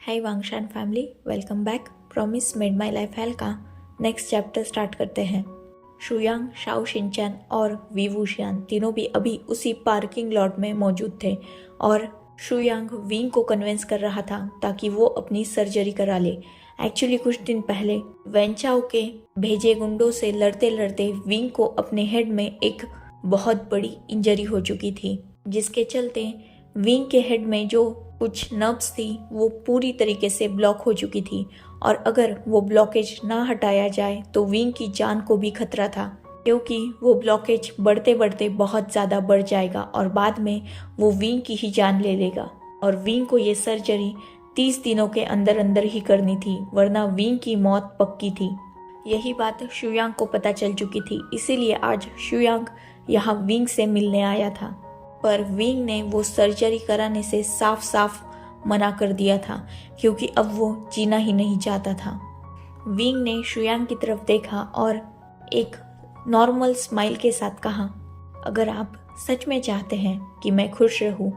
Hi Wangshan family, welcome back. Promise made my life hell का next chapter start करते हैं। Shuyang, Shao Xinchen और Wei Wuxian तीनों भी अभी उसी पार्किंग लॉट में मौजूद थे और शुयांग विंग को कन्विंस कर रहा था ताकि वो अपनी सर्जरी करा ले। एक्चुअली कुछ दिन पहले वेंचाओ के भेजे गुंडों से लड़ते लड़ते विंग को अपने हेड में एक बहुत बड़ी इंजरी हो चुकी थी, जिसके चलते विंग के हेड में जो कुछ नर्व्स थी वो पूरी तरीके से ब्लॉक हो चुकी थी और अगर वो ब्लॉकेज ना हटाया जाए तो विंग की जान को भी खतरा था, क्योंकि वो ब्लॉकेज बढ़ते बढ़ते बहुत ज़्यादा बढ़ जाएगा और बाद में वो विंग की ही जान ले लेगा। और विंग को ये सर्जरी 30 दिनों के अंदर अंदर ही करनी थी, वरना विंग की मौत पक्की थी। यही बात शुयांग को पता चल चुकी थी, इसीलिए आज शुयांग यहाँ विंग से मिलने आया था। पर विंग ने वो सर्जरी कराने से साफ साफ मना कर दिया था, क्योंकि अब वो जीना ही नहीं चाहता था। विंग ने शुयांग की तरफ देखा और एक नॉर्मल स्माइल के साथ कहा, अगर आप सच में चाहते हैं कि मैं खुश रहूं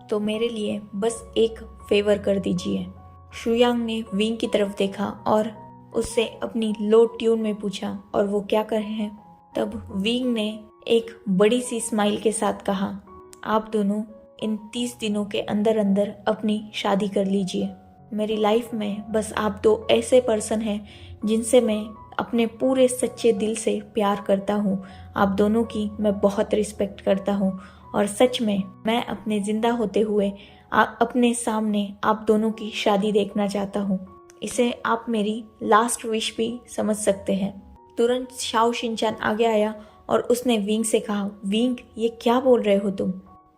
तो मेरे लिए बस एक फेवर कर दीजिए। शुयांग ने विंग की तरफ देखा और उससे अपनी लो ट्यून में पूछा, और वो क्या कर रहे हैं? तब विंग ने एक बड़ी सी स्माइल के साथ कहा, आप दोनों इन 30 दिनों के अंदर अंदर अपनी शादी कर लीजिए। मेरी लाइफ में बस आप दो ऐसे पर्सन हैं जिनसे मैं अपने पूरे सच्चे दिल से प्यार करता हूँ। आप दोनों की मैं बहुत रिस्पेक्ट करता हूँ और सच में मैं अपने जिंदा होते हुए अपने सामने आप दोनों की शादी देखना चाहता हूँ। इसे आप मेरी लास्ट विश भी समझ सकते हैं। तुरंत शाओ शिनचैन आगे आया और उसने विंग से कहा, विंग ये क्या बोल रहे हो तुम?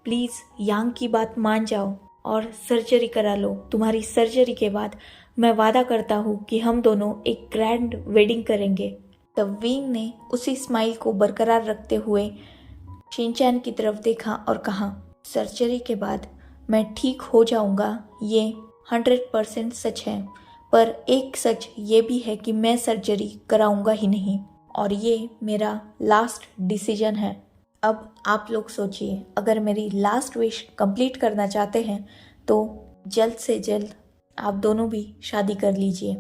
प्लीज यांग की बात मान जाओ और सर्जरी करा लो। तुम्हारी सर्जरी के बाद मैं वादा करता हूँ कि हम दोनों एक ग्रैंड वेडिंग करेंगे। तब विंग ने उसी स्माइल को बरकरार रखते हुए शिनचैन की तरफ देखा और कहा, सर्जरी के बाद मैं ठीक हो जाऊंगा, ये 100% सच है, पर एक सच ये भी है कि मैं सर्जरी कराऊंगा ही नहीं और ये मेरा लास्ट डिसीजन है। अब आप लोग सोचिए, अगर मेरी लास्ट विश कंप्लीट करना चाहते हैं तो जल्द से जल्द आप दोनों भी शादी कर लीजिए।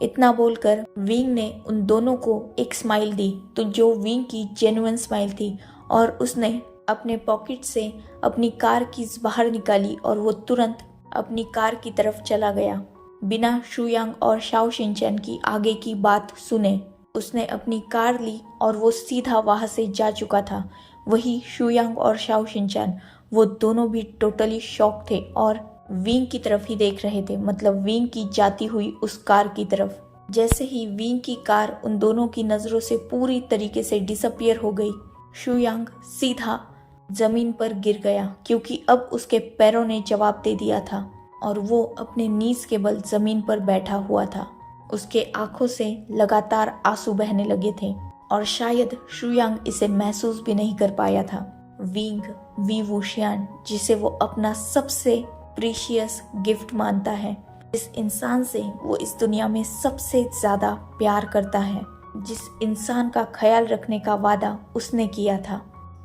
इतना बोलकर विंग ने उन दोनों को एक स्माइल दी, तो जो विंग की जेन्युइन स्माइल थी, और उसने अपने पॉकेट से अपनी कार कीज बाहर निकाली और वो तुरंत अपनी कार की तरफ चला गया, बिना शुयांग और शाओ शिनचैन की आगे की बात सुने। उसने अपनी कार ली और वो सीधा वहां से जा चुका था। वही शुयांग और शाओ शिनचैन, वो दोनों भी टोटली शॉक थे और विंग की तरफ ही देख रहे थे, मतलब विंग की जाती हुई उस कार की तरफ। जैसे ही विंग की कार उन दोनों की नजरों से पूरी तरीके से डिसअपियर हो गई, शुयांग सीधा जमीन पर गिर गया, क्योंकि अब उसके पैरों ने जवाब दे दिया था और वो अपने नीज के बल जमीन पर बैठा हुआ था। उसके आंखों से लगातार आंसू बहने लगे थे और शायद शुयांग इसे महसूस भी नहीं कर पाया था। विंग, वी वूशियान, जिसे वो अपना सबसे प्रीशियस गिफ्ट मानता है, जिस इंसान से वो इस दुनिया में सबसे ज्यादा प्यार करता है, जिस इंसान का ख्याल रखने का वादा उसने किया था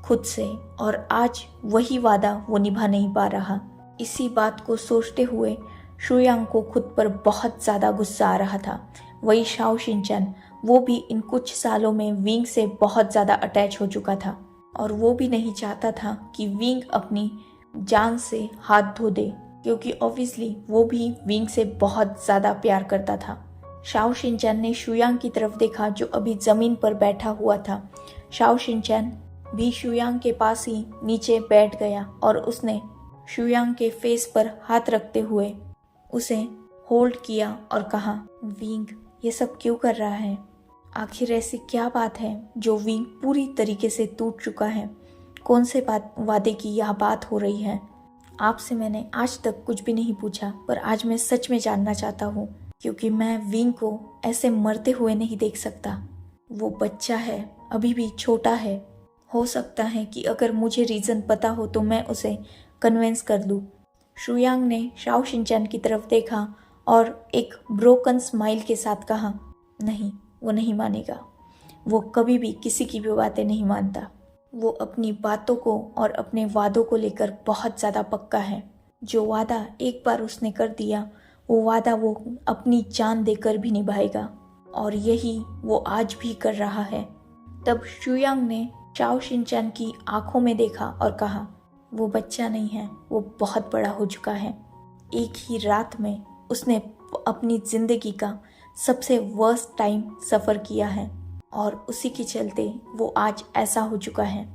खुद से, और आज वही वादा वो निभा नहीं पा रहा। इसी बात को सोचते हुए शुयांग को खुद पर बहुत ज्यादा गुस्सा आ रहा था। वही शाओ शिनचैन, वो भी इन कुछ सालों में विंग से बहुत ज़्यादा अटैच हो चुका था और वो भी नहीं चाहता था कि विंग अपनी जान से हाथ धो दे, क्योंकि ऑब्वियसली वो भी विंग से बहुत ज़्यादा प्यार करता था। शाओ शिनचैन ने शुयांग की तरफ देखा, जो अभी ज़मीन पर बैठा हुआ था। शाओ शिनचैन भी शुयांग के पास ही नीचे बैठ गया और उसने शुयांग के फेस पर हाथ रखते हुए उसे होल्ड किया और कहा, विंग ये सब क्यों कर रहा है? आखिर ऐसी क्या बात है जो विंग पूरी तरीके से टूट चुका है? कौन से वादे की यह बात हो रही है? आपसे मैंने आज तक कुछ भी नहीं पूछा, पर आज मैं सच में जानना चाहता हूँ, क्योंकि मैं विंग को ऐसे मरते हुए नहीं देख सकता। वो बच्चा है, अभी भी छोटा है। हो सकता है कि अगर मुझे रीज़न पता हो तो मैं उसे कन्विंस कर लूँ। शुयांग ने शाओ शिनचैन की तरफ देखा और एक ब्रोकन स्माइल के साथ कहा, नहीं, वो नहीं मानेगा। वो कभी भी किसी की भी बातें नहीं मानता। वो अपनी बातों को और अपने वादों को लेकर बहुत ज़्यादा पक्का है। जो वादा एक बार उसने कर दिया वो वादा वो अपनी जान देकर भी निभाएगा, और यही वो आज भी कर रहा है। तब शुयांग ने चाओ शिनचैन की आंखों में देखा और कहा, वो बच्चा नहीं है, वो बहुत बड़ा हो चुका है। एक ही रात में उसने अपनी जिंदगी का सबसे वर्स्ट टाइम सफ़र किया है, और उसी के चलते वो आज ऐसा हो चुका है।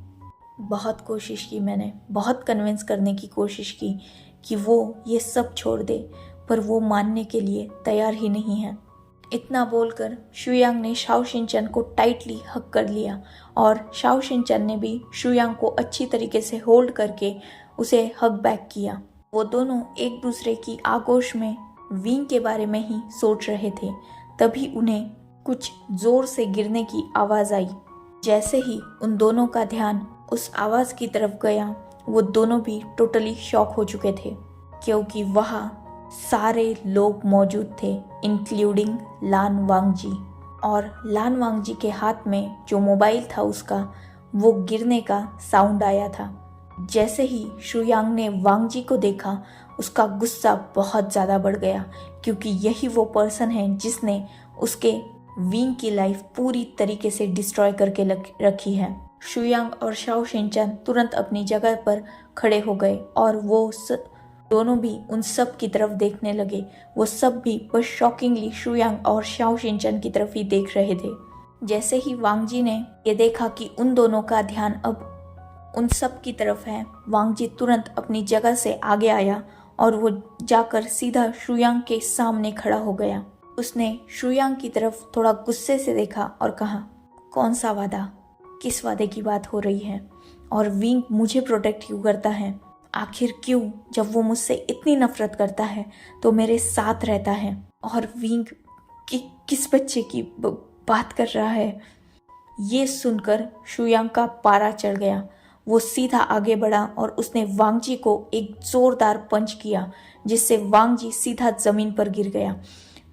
बहुत कोशिश की मैंने, बहुत कन्विंस करने की कोशिश की कि वो ये सब छोड़ दे, पर वो मानने के लिए तैयार ही नहीं है। इतना बोलकर शुयांग ने शाओ शिनचैन को टाइटली हग कर लिया, और शाओ शिनचैन ने भी शुयांग को अच्छी तरीके से होल्ड करके उसे हग बैक किया। वो दोनों एक दूसरे की आगोश में विंग के बारे में ही सोच रहे थे। तभी उन्हें कुछ जोर से गिरने की आवाज़ आई। जैसे ही उन दोनों का ध्यान उस आवाज़ की तरफ गया, वो दोनों भी टोटली शॉक हो चुके थे, क्योंकि वहाँ सारे लोग मौजूद थे, इंक्लूडिंग लान वांगजी। और लान वांगजी के हाथ में जो मोबाइल था उसका, वो गिरने का साउंड आया था। जैसे ही शुयांग ने वांगजी को देखा, उसका गुस्सा बहुत ज़्यादा बढ़ गया, क्योंकि यही वो पर्सन है जिसने उसके विंग की लाइफ पूरी तरीके से डिस्ट्रॉय करके रखी है। शुयांग और शाओ शिनचैन तुरंत अपनी जगह पर खड़े हो गए, और वो दोनों भी उन सब की तरफ देखने लगे। वो सब भी बस शॉकिंगली शुयांग और शाओ शिनचैन की तरफ ही देख रहे थे। जैसे ही वांगजी ने ये देखा कि उन दोनों का ध्यान अब उन सब की तरफ है, वांगजी तुरंत अपनी जगह से आगे आया और वो जाकर सीधा शुयांग के सामने खड़ा हो गया। उसने शुयांग की तरफ थोड़ा गुस्से से देखा और कहा, कौन सा वादा? किस वादे की बात हो रही है? और विंग मुझे प्रोटेक्ट क्यों करता है? आखिर क्यों, जब वो मुझसे इतनी नफरत करता है तो मेरे साथ रहता है? और विंग किस बच्चे की बात कर रहा है? ये सुनकर शुयांग का पारा चढ़ गया। वो सीधा आगे बढ़ा और उसने वांगजी को एक जोरदार पंच किया, जिससे वांगजी सीधा जमीन पर गिर गया।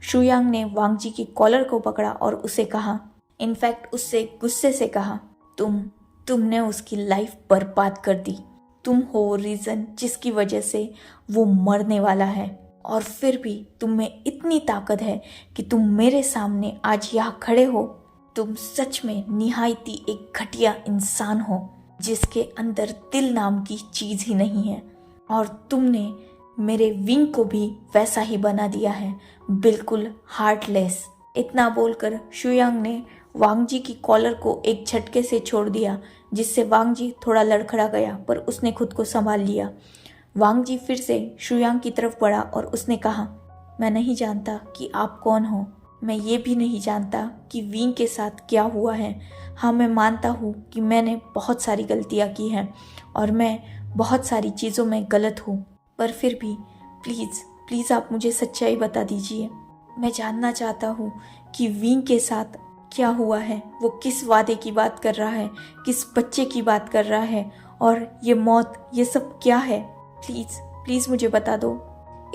शुयांग ने वांगजी की कॉलर को पकड़ा और उसे कहा, इनफैक्ट उससे गुस्से से कहा, तुमने उसकी लाइफ बर्बाद कर दी। तुम हो रीज़न जिसकी वजह से वो मरने वाला है, और फिर भी तुम में इतनी ताकत है कि तुम मेरे सामने आज यहाँ खड़े हो। तुम सच में निहायती एक घटिया इंसान हो, जिसके अंदर दिल नाम की चीज़ ही नहीं है, और तुमने मेरे विंग को भी वैसा ही बना दिया है, बिल्कुल हार्टलेस। इतना बोलकर शुयांग ने वांगजी की कॉलर को एक झटके से छोड़ दिया, जिससे वांगजी थोड़ा लड़खड़ा गया, पर उसने खुद को संभाल लिया। वांगजी फिर से शुयांग की तरफ बढ़ा और उसने कहा, मैं नहीं जानता कि आप कौन हो। मैं ये भी नहीं जानता कि विंग के साथ क्या हुआ है। हाँ, मैं मानता हूँ कि मैंने बहुत सारी गलतियाँ की हैं और मैं बहुत सारी चीज़ों में गलत हूँ, पर फिर भी प्लीज़ आप मुझे सच्चाई बता दीजिए। मैं जानना चाहता हूँ कि विंग के साथ क्या हुआ है, वो किस वादे की बात कर रहा है, किस बच्चे की बात कर रहा है, और ये मौत, ये सब क्या है? प्लीज़ मुझे बता दो।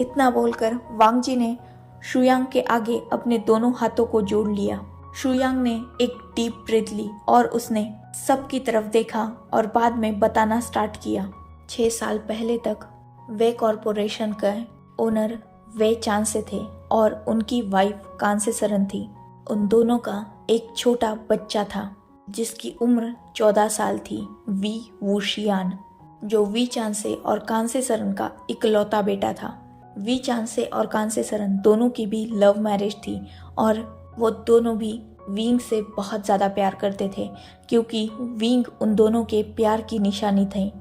इतना बोलकर वांगजी ने शुयांग के आगे अपने दोनों हाथों को जोड़ लिया। शुयांग ने एक डीप ब्रीथ ली और उसने सबकी तरफ देखा और बाद में बताना स्टार्ट किया। 6 साल पहले तक वे कॉरपोरेशन का ओनर वे चांसे थे और उनकी वाइफ कांसे सरन थी। उन दोनों का एक छोटा बच्चा था जिसकी उम्र 14 साल थी, वी वुशियान, जो वी चांसे और कांसे सरन का इकलौता बेटा था। वी चांसे और कांसे सरन दोनों की भी लव मैरिज थी और वो दोनों भी विंग से बहुत ज़्यादा प्यार करते थे, क्योंकि विंग उन दोनों के प्यार की निशानी थी।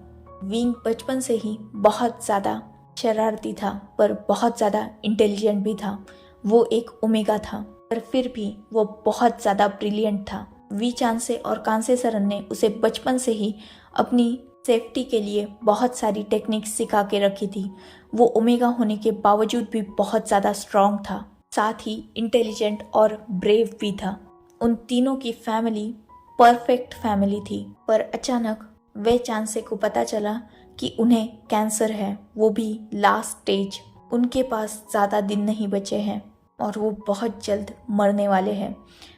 विंग बचपन से ही बहुत ज़्यादा शरारती था, पर बहुत ज़्यादा इंटेलिजेंट भी था। वो एक ओमेगा था, पर फिर भी वो बहुत ज़्यादा ब्रिलियंट था। वी चांसे और कांसे सरन ने उसे बचपन से ही अपनी सेफ्टी के लिए बहुत सारी टेक्निक्स सिखा के रखी थी। वो ओमेगा होने के बावजूद भी बहुत ज़्यादा स्ट्रांग था, साथ ही इंटेलिजेंट और ब्रेव भी था। उन तीनों की फैमिली परफेक्ट फैमिली थी, पर अचानक वे चांसे को पता चला कि उन्हें कैंसर है, वो भी लास्ट स्टेज। उनके पास ज़्यादा दिन नहीं बचे हैं और वो बहुत जल्द मरने वाले हैं।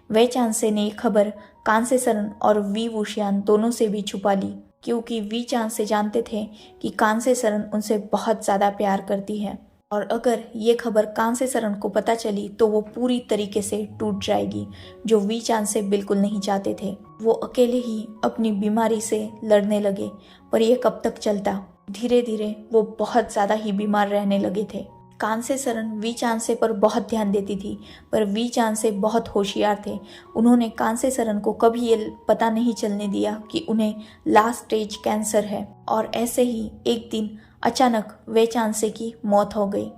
वे चांसे ने ये खबर कांसे सरन और वी वुशियान दोनों से भी छुपा ली, क्योंकि वी चांसे जानते थे कि कांसे सरन उनसे बहुत ज़्यादा प्यार करती है। और अगर ये खबर कांसे सरन को पता चली तो वो पूरी तरीके से टूट जाएगी, जो वी चांद से बिल्कुल नहीं चाहते थे। वो अकेले ही अपनी बीमारी से लड़ने लगे, पर ये कब तक चलता। धीरे धीरे वो बहुत ज़्यादा ही बीमार रहने लगे थे। कांसे सरन वी चांसे पर बहुत ध्यान देती थी, पर वी चांसे बहुत होशियार थे। उन्होंने कांसे सरन को कभी ये पता नहीं चलने दिया कि उन्हें लास्ट स्टेज कैंसर है। और ऐसे ही एक दिन अचानक वे चांसे की मौत हो गई।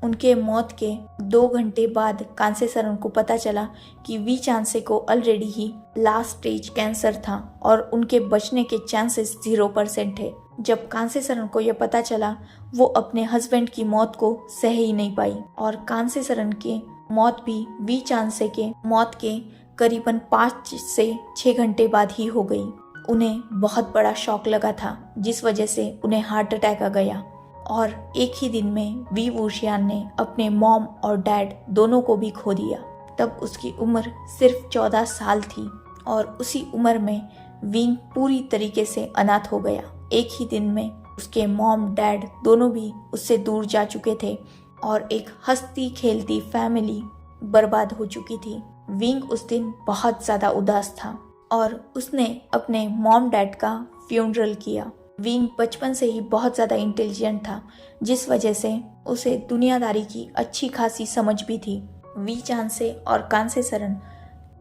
उनके मौत के 2 घंटे बाद कांसे सरन को पता चला कि वी चांसे को ऑलरेडी ही लास्ट स्टेज कैंसर था और उनके बचने के चांसेस 0% थे। जब कांसे सरन को यह पता चला, वो अपने हस्बैंड की मौत को सह ही नहीं पाई और कांसे सरन की मौत भी वी चांसे के मौत के करीबन 5 से 6 घंटे बाद ही हो गई। उन्हें बहुत बड़ा शॉक लगा था, जिस वजह से उन्हें हार्ट अटैक आ गया और एक ही दिन में वी वूशियान ने अपने मॉम और डैड दोनों को भी खो दिया। तब उसकी उम्र सिर्फ 14 साल थी और उसी उम्र में विंग पूरी तरीके से अनाथ हो गया। एक ही दिन में उसके मॉम डैड दोनों भी उससे दूर जा चुके थे और एक हंसती खेलती फैमिली बर्बाद हो चुकी थी। विंग उस दिन बहुत ज़्यादा उदास था और उसने अपने मॉम डैड का फ्यूनरल किया। विंग बचपन से ही बहुत ज़्यादा इंटेलिजेंट था, जिस वजह से उसे दुनियादारी की अच्छी खासी समझ भी थी। वी चांसे और कांसे सरन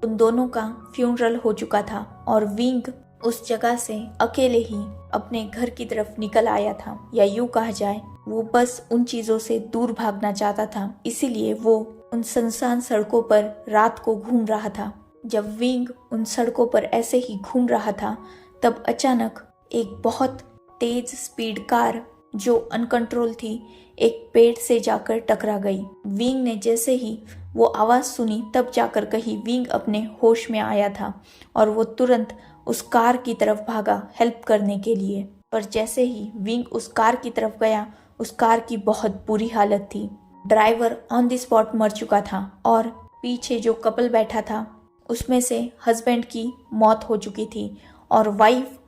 उन दोनों का फ्यूनरल हो चुका था और विंग उस जगह से अकेले ही अपने घर की तरफ निकल आया था, या यूँ कहा जाए वो बस उन चीज़ों से दूर भागना चाहता था। इसीलिए वो उन सुनसान सड़कों पर रात को घूम रहा था। जब विंग उन सड़कों पर ऐसे ही घूम रहा था, तब अचानक एक बहुत तेज स्पीड कार जो अनकंट्रोल थी, एक पेड़ से जाकर टकरा गई। विंग ने जैसे ही वो आवाज़ सुनी, तब जाकर कहीं विंग अपने होश में आया था और वो तुरंत उस कार की तरफ भागा हेल्प करने के लिए। पर जैसे ही विंग उस कार की तरफ गया, उस कार की बहुत बुरी हालत थी। ड्राइवर ऑन द स्पॉट मर चुका था और पीछे जो कपल बैठा था, उसमें से हस्बैंड की मौत हो चुकी थी और वाइफ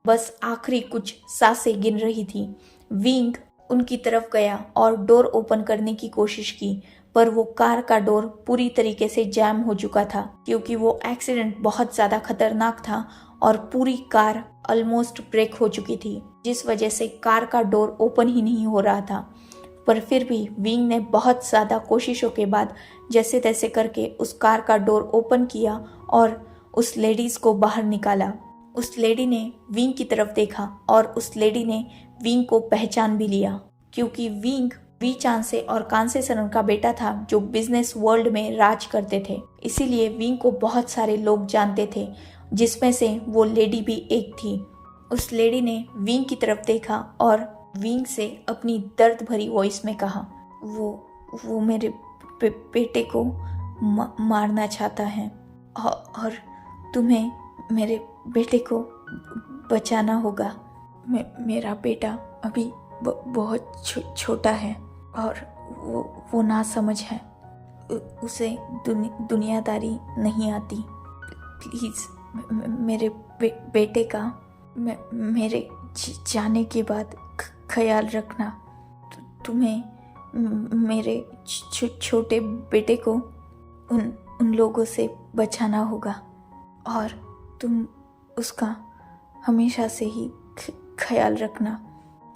बस आखिरी कुछ सांसें गिन रही थी। विंग उनकी तरफ गया और डोर ओपन करने की कोशिश की, पर वो कार का डोर पूरी तरीके से जैम हो चुका था, क्योंकि वो एक्सीडेंट बहुत ज़्यादा खतरनाक था और पूरी कार ऑलमोस्ट ब्रेक हो चुकी थी, जिस वजह से कार का डोर ओपन ही नहीं हो रहा था। पर फिर भी विंग ने बहुत ज़्यादा कोशिशों के बाद जैसे तैसे करके उस कार का डोर ओपन किया और उस लेडीज़ को बाहर निकाला। उस लेडी ने विंग की तरफ देखा और उस लेडी ने विंग को पहचान भी लिया, क्योंकि विंग वी चांसे और कांसे सरन का बेटा था, जो बिजनेस वर्ल्ड में राज करते थे। इसीलिए विंग को बहुत सारे लोग जानते थे, जिसमें से वो लेडी भी एक थी। उस लेडी ने विंग की तरफ देखा और विंग से अपनी दर्द भरी वॉइस में कहा, वो मेरे बेटे को मारना चाहता है और तुम्हें मेरे बेटे को बचाना होगा। मेरा बेटा अभी बहुत छोटा है और वो ना समझ है, उसे दुनियादारी नहीं आती। प्लीज़ मेरे बेटे का मेरे जाने के बाद ख्याल रखना। तुम्हें मेरे छोटे बेटे को उन लोगों से बचाना होगा और तुम उसका हमेशा से ही ख्याल रखना।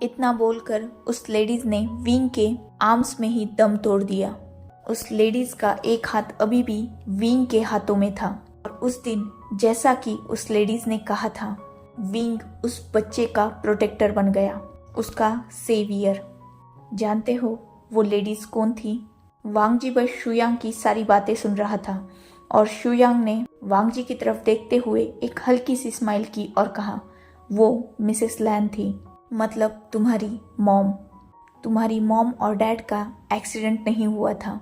इतना बोलकर उस लेडीज ने विंग के आर्म्स में ही दम तोड़ दिया। उस लेडीज का एक हाथ अभी भी विंग के हाथों में था और उस दिन जैसा कि उस लेडीज ने कहा था, विंग उस बच्चे का प्रोटेक्टर बन गया, उसका सेवियर। जानते हो वो लेडीज कौन थी? वांगजी बस शुयांग की सारी बातें सुन रहा था और शुयांग ने वांगजी की तरफ देखते हुए एक हल्की सी स्माइल की और कहा, वो मिसेस लैन थी, मतलब तुम्हारी मॉम और डैड का एक्सीडेंट नहीं हुआ था,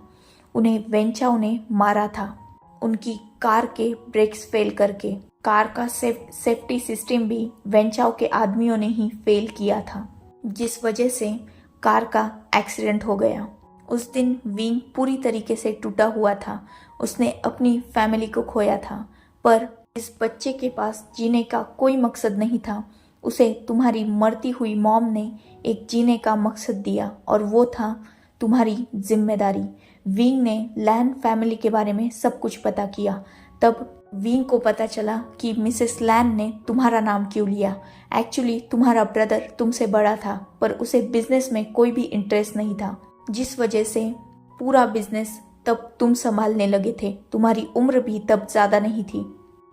उन्हें वेंचाओ ने मारा था, उनकी कार के ब्रेक्स फेल करके। कार का सेफ्टी सिस्टम भी वेंचाओ के आदमियों ने ही फेल किया था, जिस वजह से कार का एक्सीडेंट हो गया। उस दिन विंग पूरी तरीके से टूटा हुआ था, उसने अपनी फैमिली को खोया था, पर इस बच्चे के पास जीने का कोई मकसद नहीं था। उसे तुम्हारी मरती हुई मॉम ने एक जीने का मकसद दिया और वो था तुम्हारी जिम्मेदारी। विंग ने लैन फैमिली के बारे में सब कुछ पता किया। तब विंग को पता चला कि मिसेस लैन ने तुम्हारा नाम क्यों लिया। एक्चुअली तुम्हारा ब्रदर तुमसे बड़ा था, पर उसे बिजनेस में कोई भी इंटरेस्ट नहीं था, जिस वजह से पूरा बिजनेस तब तुम संभालने लगे थे। तुम्हारी उम्र भी तब ज़्यादा नहीं थी,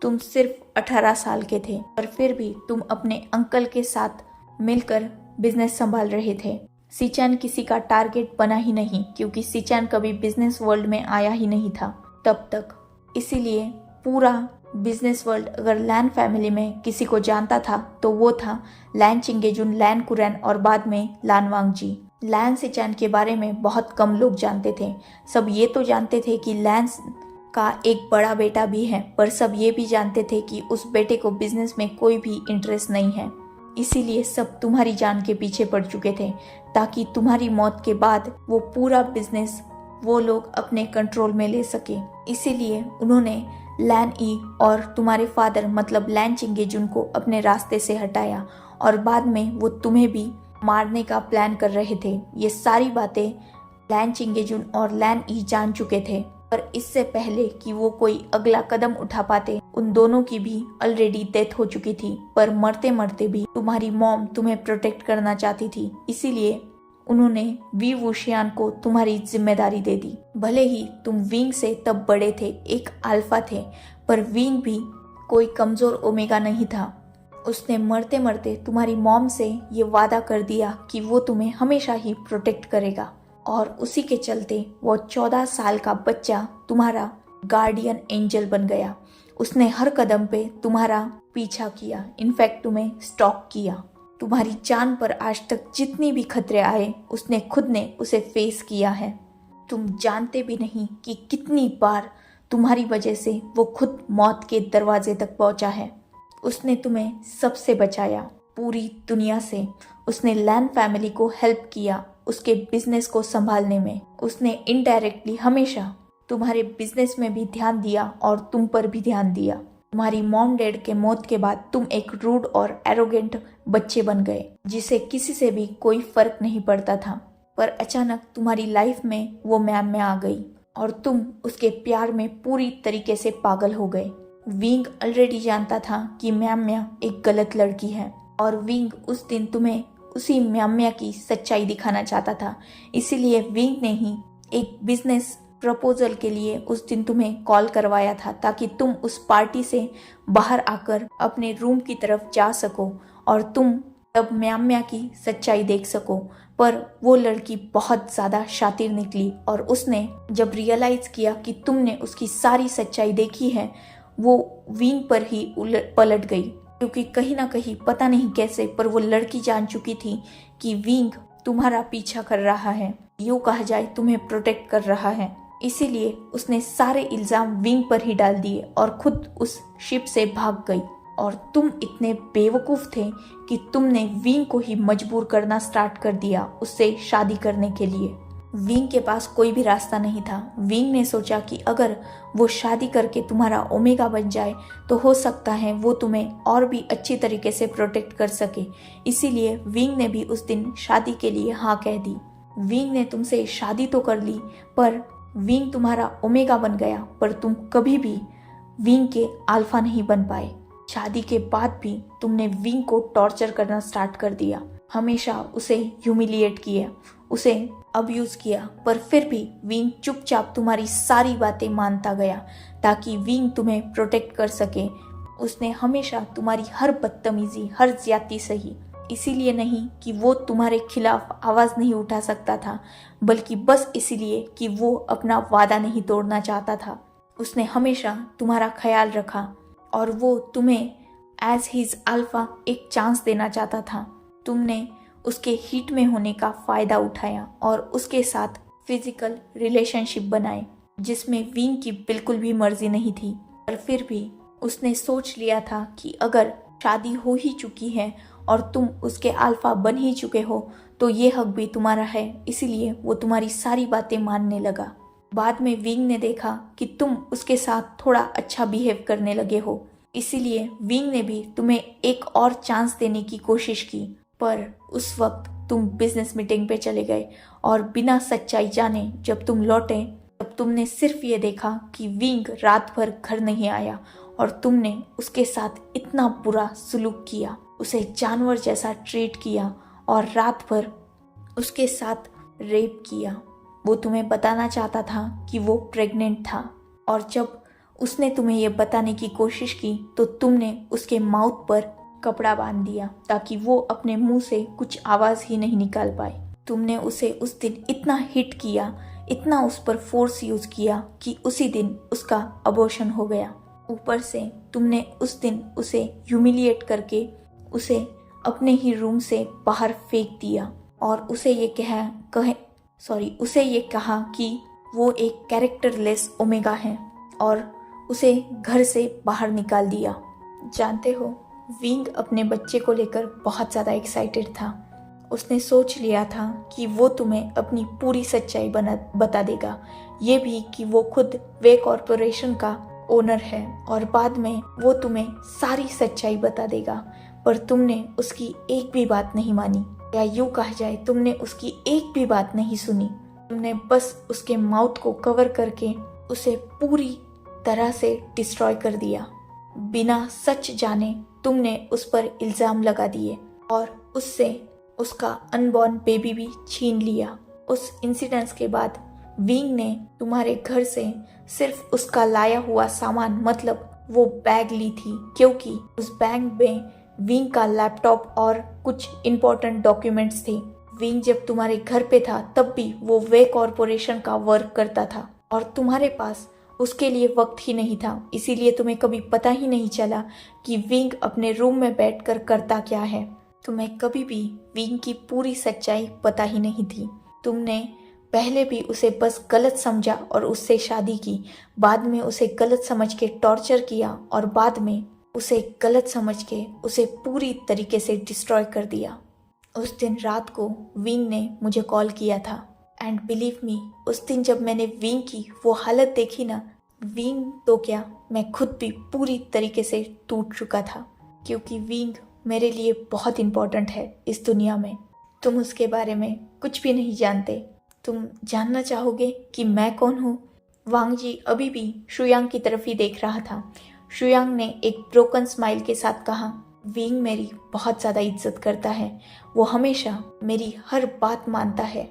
तुम सिर्फ 18 साल के थे, पर फिर भी तुम अपने अंकल के साथ मिलकर बिजनेस संभाल रहे थे। सिचैन किसी का टारगेट बना ही नहीं, क्योंकि सिचैन कभी बिजनेस वर्ल्ड में आया ही नहीं था तब तक। इसीलिए पूरा बिजनेस वर्ल्ड अगर लैन फैमिली में किसी को जानता था तो वो था लैन चिंगेजुन, लैन कुरैन और बाद में लान वांगजी। लैन सिचैन के बारे में बहुत कम लोग जानते थे। सब ये तो जानते थे कि लैन का एक बड़ा बेटा भी है, पर सब ये भी जानते थे कि उस बेटे को बिजनेस में कोई भी इंटरेस्ट नहीं है। इसीलिए सब तुम्हारी जान के पीछे पड़ चुके थे, ताकि तुम्हारी मौत के बाद वो पूरा बिजनेस वो लोग अपने कंट्रोल में ले सके। इसीलिए उन्होंने लैन ई और तुम्हारे फादर मतलब लैन चिंगेजुन को अपने रास्ते से हटाया, और बाद में वो तुम्हें भी मारने का प्लान कर रहे थे। ये सारी बातें लैन चिंगेजुन और लैन ई जान चुके थे, पर इससे पहले कि वो कोई अगला कदम उठा पाते, उन दोनों की भी ऑलरेडी डेथ हो चुकी थी। पर मरते मरते भी तुम्हारी मॉम तुम्हें प्रोटेक्ट करना चाहती थी, इसीलिए उन्होंने वी वुशियान को तुम्हारी जिम्मेदारी दे दी। भले ही तुम विंग से तब बड़े थे, एक अल्फा थे, पर विंग भी कोई कमजोर ओमेगा नहीं था। उसने मरते मरते तुम्हारी मॉम से ये वादा कर दिया कि वो तुम्हें हमेशा ही प्रोटेक्ट करेगा, और उसी के चलते वो 14 साल का बच्चा तुम्हारा गार्डियन एंजल बन गया। उसने हर कदम पे तुम्हारा पीछा किया, इनफैक्ट तुम्हें स्टॉक किया। तुम्हारी जान पर आज तक जितनी भी खतरे आए, उसने खुद ने उसे फेस किया है। तुम जानते भी नहीं कि कितनी बार तुम्हारी वजह से वो खुद मौत के दरवाजे तक पहुंचा है। उसने तुम्हें सबसे बचाया, पूरी दुनिया से। उसने लैन फैमिली को हेल्प किया उसके बिजनेस को संभालने में। उसने इनडायरेक्टली हमेशा तुम्हारे बिजनेस में भी ध्यान दिया और तुम पर भी ध्यान दिया। तुम्हारी मॉम डैड के मौत के बाद तुम एक रूड और एरोगेंट बच्चे बन गए, जिसे किसी से भी कोई फर्क नहीं पड़ता था। पर अचानक तुम्हारी लाइफ में वो मैम में आ गई और तुम उसके प्यार में पूरी तरीके से पागल हो गए। विंग ऑलरेडी जानता था कि म्याम्या एक गलत लड़की है, और विंग उस दिन तुम्हें उसी म्याम्या की सच्चाई दिखाना चाहता था। इसीलिए विंग ने ही एक बिजनेस प्रपोजल के लिए उस दिन तुम्हें कॉल करवाया था, ताकि तुम उस पार्टी से बाहर आकर अपने रूम की तरफ जा सको और तुम तब म्याम्या की सच्चाई देख सको। पर वो लड़की बहुत ज़्यादा शातिर निकली, और उसने जब रियलाइज़ किया कि तुमने उसकी सारी सच्चाई देखी है, वो विंग पर ही पलट गई, क्योंकि कहीं ना कहीं पता नहीं कैसे, पर वो लड़की जान चुकी थी कि विंग तुम्हारा पीछा कर रहा है, यूँ कहा जाए तुम्हें प्रोटेक्ट कर रहा है। इसीलिए उसने सारे इल्ज़ाम विंग पर ही डाल दिए और खुद उस शिप से भाग गई। और तुम इतने बेवकूफ़ थे कि तुमने विंग को ही मजबूर करना स्टार्ट कर दिया उससे शादी करने के लिए। विंग के पास कोई भी रास्ता नहीं था। विंग ने सोचा कि अगर वो शादी करके तुम्हारा ओमेगा बन जाए तो हो सकता है वो तुम्हें और भी अच्छी तरीके से प्रोटेक्ट कर सके। इसीलिए विंग ने भी उस दिन शादी के लिए हाँ कह दी। विंग ने तुमसे शादी तो कर ली, पर विंग तुम्हारा ओमेगा बन गया, पर तुम कभी भी विंग के अल्फा नहीं बन पाए। शादी के बाद भी तुमने विंग को टॉर्चर करना स्टार्ट कर दिया, हमेशा उसे ह्यूमिलिएट किया, उसे अब्यूज किया, पर फिर भी विंग चुपचाप तुम्हारी सारी बातें मानता गया ताकि विंग तुम्हें प्रोटेक्ट कर सके। उसने हमेशा तुम्हारी हर बदतमीजी, हर ज्यादती सही, इसीलिए नहीं कि वो तुम्हारे खिलाफ आवाज़ नहीं उठा सकता था, बल्कि बस इसीलिए कि वो अपना वादा नहीं तोड़ना चाहता था। उसने हमेशा तुम्हारा ख्याल रखा और वो तुम्हें एज हिज अल्फा एक चांस देना चाहता था। तुमने उसके हीट में होने का फ़ायदा उठाया और उसके साथ फिजिकल रिलेशनशिप बनाए, जिसमें विंग की बिल्कुल भी मर्जी नहीं थी। पर फिर भी उसने सोच लिया था कि अगर शादी हो ही चुकी है और तुम उसके अल्फा बन ही चुके हो तो ये हक भी तुम्हारा है, इसीलिए वो तुम्हारी सारी बातें मानने लगा। बाद में विंग ने देखा कि तुम उसके साथ थोड़ा अच्छा बिहेव करने लगे हो, इसीलिए विंग ने भी तुम्हें एक और चांस देने की कोशिश की। पर उस वक्त तुम बिजनेस मीटिंग पे चले गए और बिना सच्चाई जाने जब तुम लौटे तब तुमने सिर्फ ये देखा कि विंग रात भर घर नहीं आया और तुमने उसके साथ इतना बुरा सलूक किया, उसे जानवर जैसा ट्रीट किया और रात भर उसके साथ रेप किया। वो तुम्हें बताना चाहता था कि वो प्रेग्नेंट था और जब उसने तुम्हें ये बताने की कोशिश की तो तुमने उसके माउथ पर कपड़ा बांध दिया ताकि वो अपने मुंह से कुछ आवाज़ ही नहीं निकाल पाए। तुमने उसे उस दिन इतना हिट किया, इतना उस पर फोर्स यूज किया कि उसी दिन उसका अबॉर्शन हो गया। ऊपर से तुमने उस दिन उसे ह्यूमिलिएट करके उसे अपने ही रूम से बाहर फेंक दिया और उसे ये कहा कि वो एक कैरेक्टरलेस ओमेगा है और उसे घर से बाहर निकाल दिया। जानते हो, विंग अपने बच्चे को लेकर बहुत ज़्यादा एक्साइटेड था। उसने सोच लिया था कि वो तुम्हें अपनी पूरी सच्चाई बता देगा, ये भी कि वो खुद वे कॉरपोरेशन का ओनर है और बाद में वो तुम्हें सारी सच्चाई बता देगा। पर तुमने उसकी एक भी बात नहीं मानी, या यूँ कहा जाए तुमने उसकी एक भी बात नहीं सुनी। तुमने बस उसके माउथ को कवर करके उसे पूरी तरह से डिस्ट्रॉय कर दिया। बिना सच जाने तुमने उस पर इल्ज़ाम लगा दिए और उससे उसका अनबॉर्न बेबी भी छीन लिया। उस इंसिडेंस के बाद विंग ने तुम्हारे घर से सिर्फ उसका लाया हुआ सामान, मतलब वो बैग ली थी, क्योंकि उस बैग में विंग का लैपटॉप और कुछ इम्पोर्टेंट डॉक्यूमेंट्स थे। विंग जब तुम्हारे घर पे था तब भी वो वे कॉरपोरेशन का वर्क करता था और तुम्हारे पास उसके लिए वक्त ही नहीं था, इसीलिए तुम्हें कभी पता ही नहीं चला कि विंग अपने रूम में बैठकर करता क्या है। तुम्हें कभी भी विंग की पूरी सच्चाई पता ही नहीं थी। तुमने पहले भी उसे बस गलत समझा और उससे शादी की, बाद में उसे गलत समझ के टॉर्चर किया और बाद में उसे गलत समझ के उसे पूरी तरीके से डिस्ट्रॉय कर दिया। उस दिन रात को विंग ने मुझे कॉल किया था एंड बिलीव मी, उस दिन जब मैंने विंग की वो हालत देखी ना, विंग तो क्या, मैं खुद भी पूरी तरीके से टूट चुका था, क्योंकि विंग मेरे लिए बहुत इम्पोर्टेंट है इस दुनिया में। तुम उसके बारे में कुछ भी नहीं जानते। तुम जानना चाहोगे कि मैं कौन हूँ? वांग जी अभी भी शुयांग की तरफ ही देख रहा था। शुयांग ने एक ब्रोकन स्माइल के साथ कहा, विंग मेरी बहुत ज़्यादा इज्जत करता है, वो हमेशा मेरी हर बात मानता है,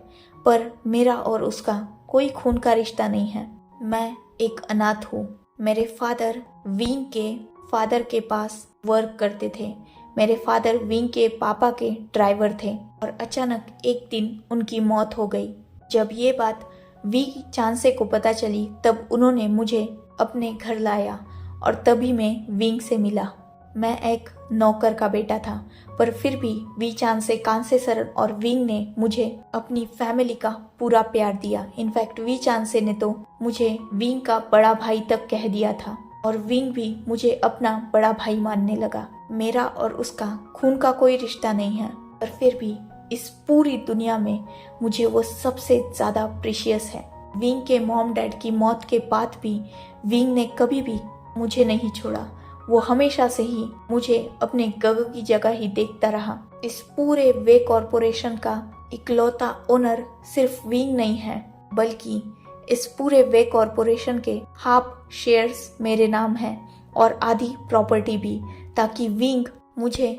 पर मेरा और उसका कोई खून का रिश्ता नहीं है। मैं एक अनाथ हूँ। मेरे फादर विंग के फादर के पास वर्क करते थे। मेरे फादर विंग के पापा के ड्राइवर थे और अचानक एक दिन उनकी मौत हो गई। जब ये बात विंग चांसे को पता चली तब उन्होंने मुझे अपने घर लाया और तभी मैं विंग से मिला। मैं एक नौकर का बेटा था, पर फिर भी वी चांसे, कांसे सरन और विंग ने मुझे अपनी फैमिली का पूरा प्यार दिया। इनफैक्ट वी चांसे ने तो मुझे विंग का बड़ा भाई तक कह दिया था और विंग भी मुझे अपना बड़ा भाई मानने लगा। मेरा और उसका खून का कोई रिश्ता नहीं है, पर फिर भी इस पूरी दुनिया में मुझे वो सबसे ज़्यादा प्रीशियस है। विंग के मॉम डैड की मौत के बाद भी विंग ने कभी भी मुझे नहीं छोड़ा। वो हमेशा से ही मुझे अपने गग की जगह ही देखता रहा। इस पूरे वे कॉरपोरेशन का इकलौता ओनर सिर्फ विंग नहीं है, बल्कि इस पूरे वे कॉरपोरेशन के हाफ शेयर्स मेरे नाम हैं और आधी प्रॉपर्टी भी, ताकि विंग मुझे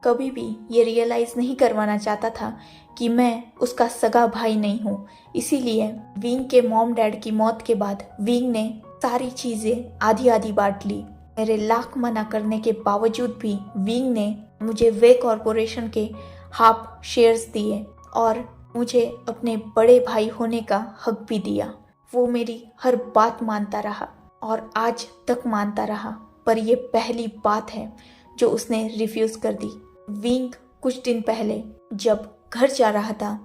कभी भी ये रियलाइज़ नहीं करवाना चाहता था कि मैं उसका सगा भाई नहीं हूँ। इसीलिए विंग के मॉम डैड की मौत के बाद विंग ने सारी चीज़ें आधी आधी बांट ली। मेरे लाख मना करने के बावजूद भी विंग ने मुझे वे कॉरपोरेशन के हाफ शेयर्स दिए और मुझे अपने बड़े भाई होने का हक भी दिया। वो मेरी हर बात मानता रहा और आज तक मानता रहा, पर ये पहली बात है जो उसने रिफ्यूज़ कर दी। विंग कुछ दिन पहले जब घर जा रहा था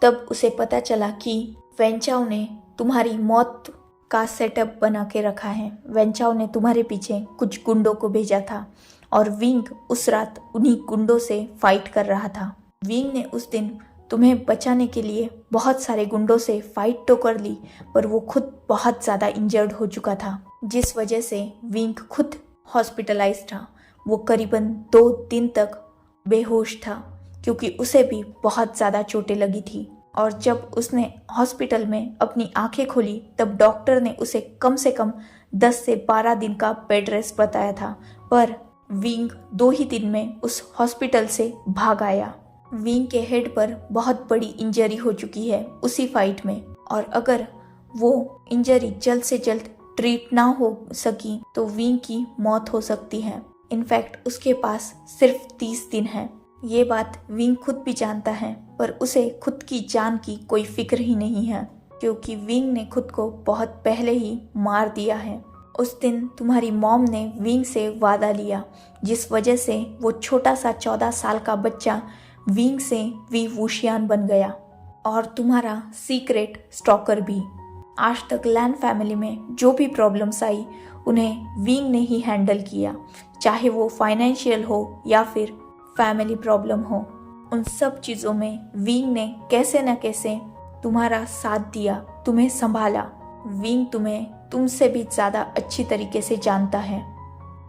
तब उसे पता चला कि वेंचाओ ने तुम्हारी मौत का सेटअप बना के रखा है। वेंचाओ ने तुम्हारे पीछे कुछ गुंडों को भेजा था और विंग उस रात उन्हीं गुंडों से फाइट कर रहा था। विंग ने उस दिन तुम्हें बचाने के लिए बहुत सारे गुंडों से फाइट तो कर ली, पर वो खुद बहुत ज़्यादा इंजर्ड हो चुका था, जिस वजह से विंग खुद हॉस्पिटलाइज था। वो करीबन 2 दिन तक बेहोश था क्योंकि उसे भी बहुत ज़्यादा चोटें लगी थी। और जब उसने हॉस्पिटल में अपनी आंखें खोली तब डॉक्टर ने उसे कम से कम 10 से 12 दिन का बेड रेस्ट बताया था, पर विंग 2 ही दिन में उस हॉस्पिटल से भाग आया। विंग के हेड पर बहुत बड़ी इंजरी हो चुकी है उसी फाइट में, और अगर वो इंजरी जल्द से जल्द ट्रीट ना हो सकी तो विंग की मौत हो सकती है। इनफैक्ट उसके पास सिर्फ 30 दिन है। ये बात विंग खुद भी जानता है, पर उसे खुद की जान की कोई फिक्र ही नहीं है, क्योंकि विंग ने खुद को बहुत पहले ही मार दिया है। उस दिन तुम्हारी मॉम ने विंग से वादा लिया, जिस वजह से वो छोटा सा 14 साल का बच्चा विंग से वी वुशियान बन गया, और तुम्हारा सीक्रेट स्टॉकर भी। आज तक लैन फैमिली में जो भी प्रॉब्लम्स आई उन्हें विंग ने ही हैंडल किया, चाहे वो फाइनेंशियल हो या फिर फैमिली प्रॉब्लम हो। उन सब चीज़ों में विंग ने कैसे न कैसे तुम्हारा साथ दिया, तुम्हें संभाला। विंग तुम्हें तुमसे भी ज़्यादा अच्छी तरीके से जानता है,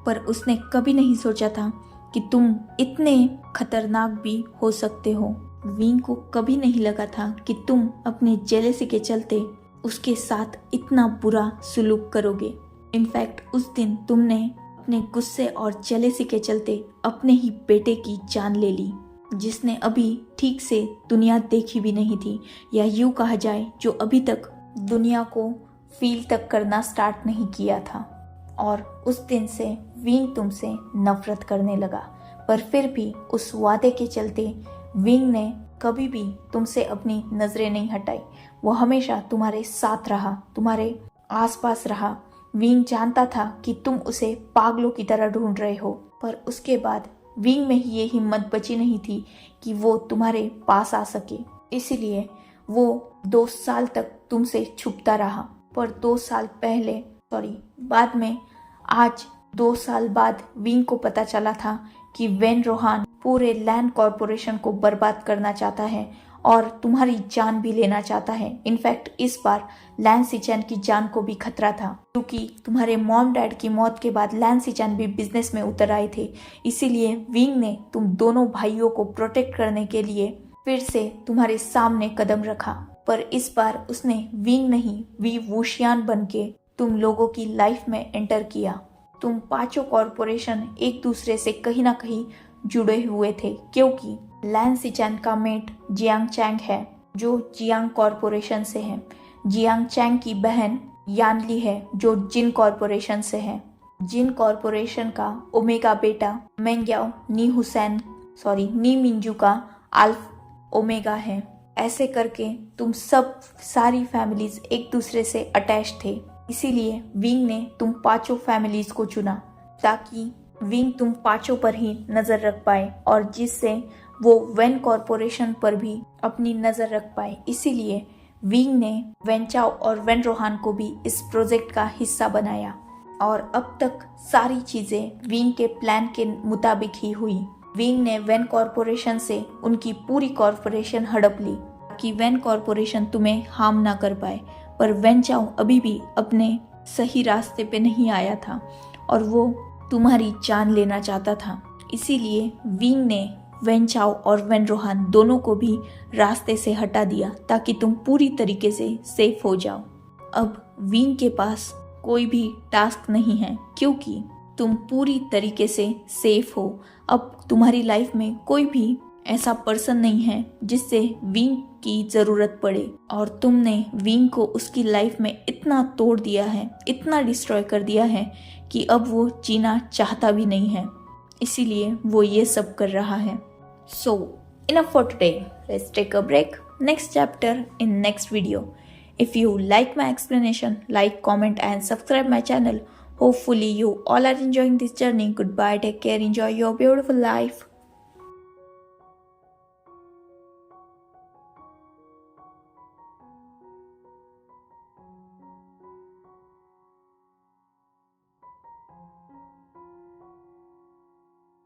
पर उसने कभी नहीं सोचा था कि तुम इतने खतरनाक भी हो सकते हो। विंग को कभी नहीं लगा था कि तुम अपने जेलसी के चलते उसके साथ इतना बुरा सुलूक करोगे। इनफैक्ट उस दिन तुमने अपने गुस्से और जेलसी के चलते अपने ही बेटे की जान ले ली, जिसने अभी ठीक से दुनिया देखी भी नहीं थी, या यूँ कहा जाए जो अभी तक दुनिया को फील तक करना स्टार्ट नहीं किया था। और उस दिन से विंग तुमसे नफरत करने लगा, पर फिर भी उस वादे के चलते विंग ने कभी भी तुमसे अपनी नजरें नहीं हटाई। वो हमेशा तुम्हारे साथ रहा, तुम्हारे आसपास रहा। विंग जानता था कि तुम उसे पागलों की तरह ढूंढ रहे हो, पर उसके बाद विंग में ही ये हिम्मत बची नहीं थी कि वो तुम्हारे पास आ सके। इसीलिए वो 2 साल तक तुमसे छुपता रहा। पर 2 साल पहले बाद में आज 2 साल बाद विंग को पता चला था कि वेन रोहान पूरे लैंड कॉरपोरेशन को बर्बाद करना चाहता है और तुम्हारी जान भी लेना चाहता है। इनफैक्ट इस बार लैन सिचैन की जान को भी खतरा था, क्योंकि तुम्हारे मॉम डैड की मौत के बाद लैन सिचैन भी बिजनेस में उतर आए थे। इसीलिए विंग ने तुम दोनों भाइयों को प्रोटेक्ट करने के लिए फिर से तुम्हारे सामने कदम रखा, पर इस बार उसने विंग नहीं वी वुशियान बन के तुम लोगों की लाइफ में एंटर किया। तुम पांचों कॉरपोरेशन एक दूसरे से कहीं ना कहीं जुड़े हुए थे, क्योंकि लैन सिचैन का मेट जियांग चैंग है जो जियांग कॉरपोरेशन से है। जियांग चैंग की बहन यानली है जो जिन कॉरपोरेशन से है। जिन कॉरपोरेशन का ओमेगा बेटा मेंग्याओ नी मिंजू का अल्फ ओमेगा है। ऐसे करके तुम सब सारी फैमिलीज एक दूसरे से अटैच थे। इसीलिए विंग ने तुम पांचों फैमिलीज को चुना, ताकि विंग तुम पांचों पर ही नजर रख पाए और जिससे वो वेन कॉरपोरेशन पर भी अपनी नजर रख पाए। इसीलिए विंग ने वेन चाओ और वेन रोहान को भी इस प्रोजेक्ट का हिस्सा बनाया, और अब तक सारी चीजें विंग के प्लान के मुताबिक ही हुई। विंग ने वेन कॉरपोरेशन से उनकी पूरी कॉरपोरेशन हड़प ली, ताकि वेन कॉरपोरेशन तुम्हें हार्म ना कर पाए। पर वेन चाओ अभी भी अपने सही रास्ते पे नहीं आया था और वो तुम्हारी जान लेना चाहता था। इसीलिए विंग ने वेन चाओ और वेन रोहान दोनों को भी रास्ते से हटा दिया, ताकि तुम पूरी तरीके से सेफ हो जाओ। अब विंग के पास कोई भी टास्क नहीं है, क्योंकि तुम पूरी तरीके से सेफ हो। अब तुम्हारी लाइफ में कोई भी ऐसा पर्सन नहीं है जिससे विंग की जरूरत पड़े, और तुमने विंग को उसकी लाइफ में इतना तोड़ दिया है, इतना डिस्ट्रॉय कर दिया है कि अब वो जीना चाहता भी नहीं है। इसीलिए वो ये सब कर रहा है। So, enough for today. Let's take a break. Next chapter in next video. If you like my explanation, like, comment and subscribe my channel. Hopefully you all are enjoying this journey. Goodbye, take care, enjoy your beautiful life.